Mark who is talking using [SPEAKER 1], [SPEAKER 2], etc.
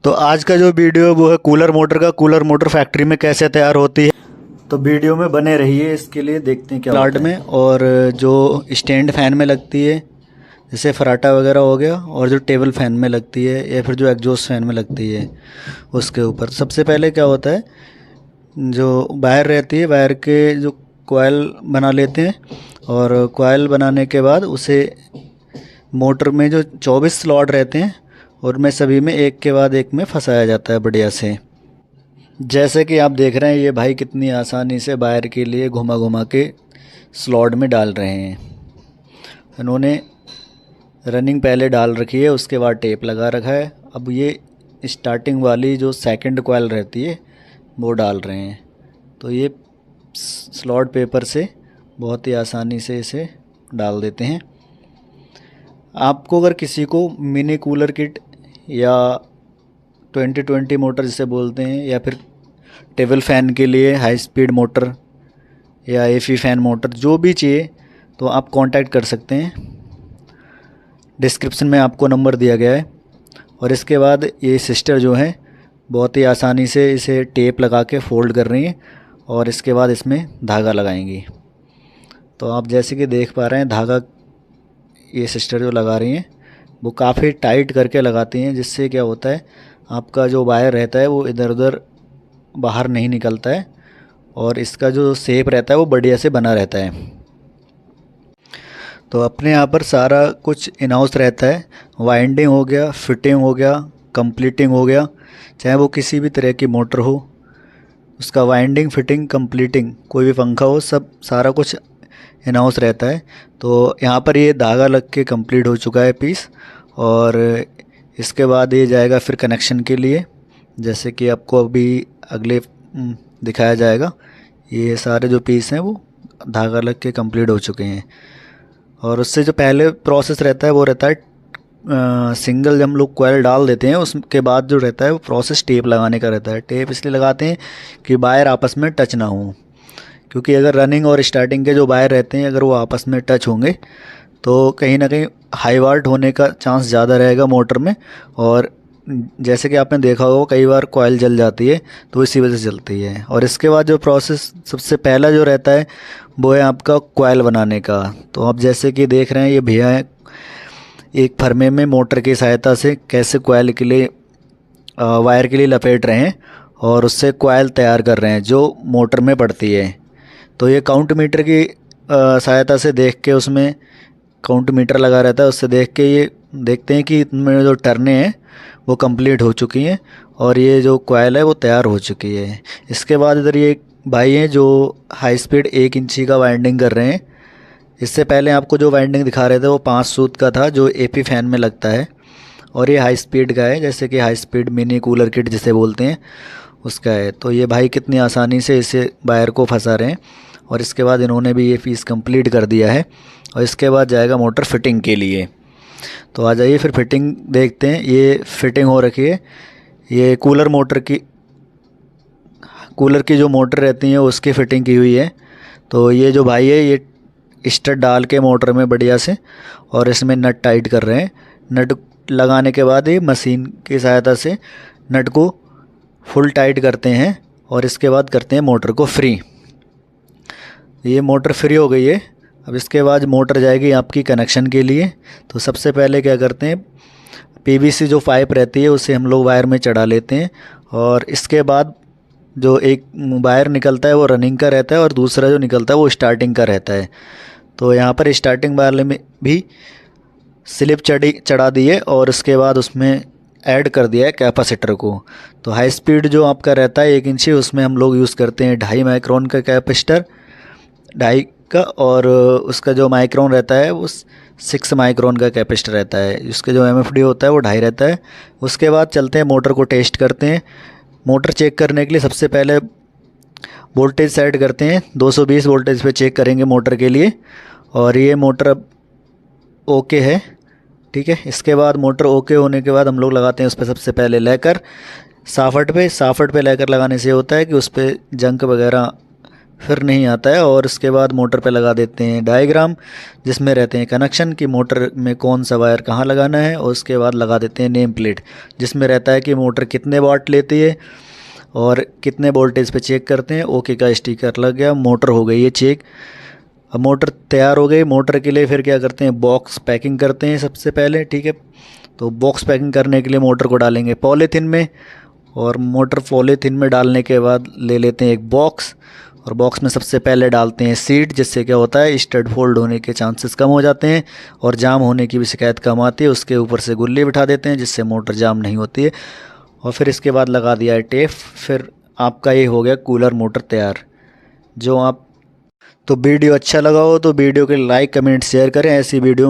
[SPEAKER 1] तो आज का जो वीडियो है वो है कूलर मोटर का। कूलर मोटर फैक्ट्री में कैसे तैयार होती है, तो वीडियो में बने रहिए। इसके लिए देखते हैं क्या प्लांट में, और जो स्टैंड फैन में लगती है जैसे फराटा वगैरह हो गया, और जो टेबल फैन में लगती है या फिर जो एग्जॉस्ट फैन में लगती है उसके ऊपर सबसे पहले क्या होता है, जो वायर रहती है वायर के जो कॉइल बना लेते हैं, और कॉइल बनाने के बाद उसे मोटर में जो 24 स्लॉट रहते हैं उनमें सभी में एक के बाद एक में फंसाया जाता है बढ़िया से। जैसे कि आप देख रहे हैं ये भाई कितनी आसानी से वायर के लिए घुमा घुमा के स्लॉट में डाल रहे हैं। इन्होंने रनिंग पहले डाल रखी है, उसके बाद टेप लगा रखा है। अब ये स्टार्टिंग वाली जो सेकंड कॉइल रहती है वो डाल रहे हैं। तो ये स्लॉट पेपर से बहुत ही आसानी से इसे डाल देते हैं। आपको अगर किसी को मिनी कूलर किट या 2020 मोटर जिसे बोलते हैं, या फिर टेबल फैन के लिए हाई स्पीड मोटर या एफी फैन मोटर जो भी चाहिए तो आप कांटेक्ट कर सकते हैं। डिस्क्रिप्शन में आपको नंबर दिया गया है। और इसके बाद ये सिस्टर जो है बहुत ही आसानी से इसे टेप लगा के फोल्ड कर रही हैं, और इसके बाद इसमें धागा लगाएंगी। तो आप जैसे कि देख पा रहे हैं धागा ये सिस्टर जो लगा रही हैं वो काफ़ी टाइट करके लगाती हैं, जिससे क्या होता है आपका जो वायर रहता है वो इधर उधर बाहर नहीं निकलता है, और इसका जो शेप रहता है वो बढ़िया से बना रहता है। तो अपने यहाँ पर सारा कुछ इन हाउस रहता है। वाइंडिंग हो गया, फिटिंग हो गया, कंप्लीटिंग हो गया, चाहे वो किसी भी तरह की मोटर हो उसका वाइंडिंग, फिटिंग, कंप्लीटिंग, कोई भी पंखा हो, सब सारा कुछ इन हाउस रहता है। तो यहाँ पर ये धागा लग के कंप्लीट हो चुका है पीस, और इसके बाद ये जाएगा फिर कनेक्शन के लिए, जैसे कि आपको अभी अगले दिखाया जाएगा। ये सारे जो पीस हैं वो धागा लग के कंप्लीट हो चुके हैं। और उससे जो पहले प्रोसेस रहता है वो रहता है सिंगल, जब हम लोग कॉइल डाल देते हैं उसके बाद जो रहता है वो प्रोसेस टेप लगाने का रहता है। टेप इसलिए लगाते हैं कि वायर आपस में टच ना हो, क्योंकि अगर रनिंग और स्टार्टिंग के जो वायर रहते हैं अगर वो आपस में टच होंगे तो कहीं ना कहीं हाई वाट होने का चांस ज़्यादा रहेगा मोटर में। और जैसे कि आपने देखा होगा कई बार कॉइल जल जाती है तो इसी वजह से जलती है। और इसके बाद जो प्रोसेस सबसे पहला जो रहता है वो है आपका कॉइल बनाने का। तो आप जैसे कि देख रहे हैं ये भैया है एक फरमे में मोटर की सहायता से कैसे कॉइल के लिए वायर के लिए लपेट रहे हैं, और उससे कॉइल तैयार कर रहे हैं जो मोटर में पड़ती है। तो ये काउंट मीटर की सहायता से देख के, उसमें काउंट मीटर लगा रहता है, उससे देख के ये देखते हैं कि इनमें जो टर्नें हैं वो कंप्लीट हो चुकी हैं और ये जो कॉइल है वो तैयार हो चुकी है। इसके बाद इधर ये भाई हैं जो हाई स्पीड 1 इंची का वाइंडिंग कर रहे हैं। इससे पहले आपको जो वाइंडिंग दिखा रहे थे वो 5 सूत का था जो एपी फैन में लगता है, और ये हाई स्पीड का है, जैसे कि high speed mini cooler kit जिसे बोलते हैं उसका है। तो ये भाई कितनी आसानी से इसे वायर को फंसा रहे हैं, और इसके बाद इन्होंने भी ये पीस कंप्लीट कर दिया है। और इसके बाद जाएगा मोटर फिटिंग के लिए। तो आ जाइए फिर फिटिंग देखते हैं। ये फिटिंग हो रखी है, ये कूलर की जो मोटर रहती है उसकी फ़िटिंग की हुई है। तो ये जो भाई है ये स्टड डाल के मोटर में बढ़िया से, और इसमें नट टाइट कर रहे हैं। नट लगाने के बाद ये मशीन की सहायता से नट को फुल टाइट करते हैं, और इसके बाद करते हैं मोटर को फ्री। ये मोटर फ्री हो गई है। अब इसके बाद मोटर जाएगी आपकी कनेक्शन के लिए। तो सबसे पहले क्या करते हैं, पीवीसी जो पाइप रहती है उसे हम लोग वायर में चढ़ा लेते हैं, और इसके बाद जो एक वायर निकलता है वो रनिंग का रहता है और दूसरा जो निकलता है वो स्टार्टिंग का रहता है। तो यहाँ पर स्टार्टिंग वाले में भी स्लिप चढ़ा दी है, और उसके बाद उसमें ऐड कर दिया है कैपेसिटर को। तो हाई स्पीड जो आपका रहता है 1 इंची, उसमें हम लोग यूज़ करते हैं 2.5 माइक्रोन का कैपेसिटर, 2.5 का, और उसका जो माइक्रोन रहता है वो 6 माइक्रोन का कैपेसिटर रहता है। उसके जो एमएफडी होता है वो 2.5 रहता है। उसके बाद चलते हैं मोटर को टेस्ट करते हैं। मोटर चेक करने के लिए सबसे पहले वोल्टेज सेट करते हैं, 220 वोल्टेज पे चेक करेंगे मोटर के लिए। और ये मोटर अब ओके है, ठीक है। इसके बाद मोटर ओके होने के बाद हम लोग लगाते हैं उस पर सबसे पहले लेकर साफट पे लेकर लगाने से होता है कि उस पर जंक वगैरह फिर नहीं आता है। और उसके बाद मोटर पे लगा देते हैं डायग्राम, जिसमें रहते हैं कनेक्शन कि मोटर में कौन सा वायर कहाँ लगाना है। और उसके बाद लगा देते हैं नेम प्लेट, जिसमें रहता है कि मोटर कितने वाट लेती है और कितने वोल्टेज पे चेक करते हैं। ओके का स्टिकर लग गया, मोटर हो गई है चेक। अब मोटर तैयार हो गई। मोटर के लिए फिर क्या करते हैं, बॉक्स पैकिंग करते हैं सबसे पहले, ठीक है। तो बॉक्स पैकिंग करने के लिए मोटर को डालेंगे पॉलीथिन में, और मोटर पॉलीथिन में डालने के बाद ले लेते हैं एक बॉक्स, और बॉक्स में सबसे पहले डालते हैं सीट, जिससे क्या होता है स्टड फोल्ड होने के चांसेस कम हो जाते हैं और जाम होने की भी शिकायत कम आती है। उसके ऊपर से गुल्ली बिठा देते हैं, जिससे मोटर जाम नहीं होती है। और फिर इसके बाद लगा दिया है टेप। फिर आपका ये हो गया कूलर मोटर तैयार। जो आप तो वीडियो अच्छा लगा हो तो वीडियो के लाइक कमेंट शेयर करें। ऐसी वीडियो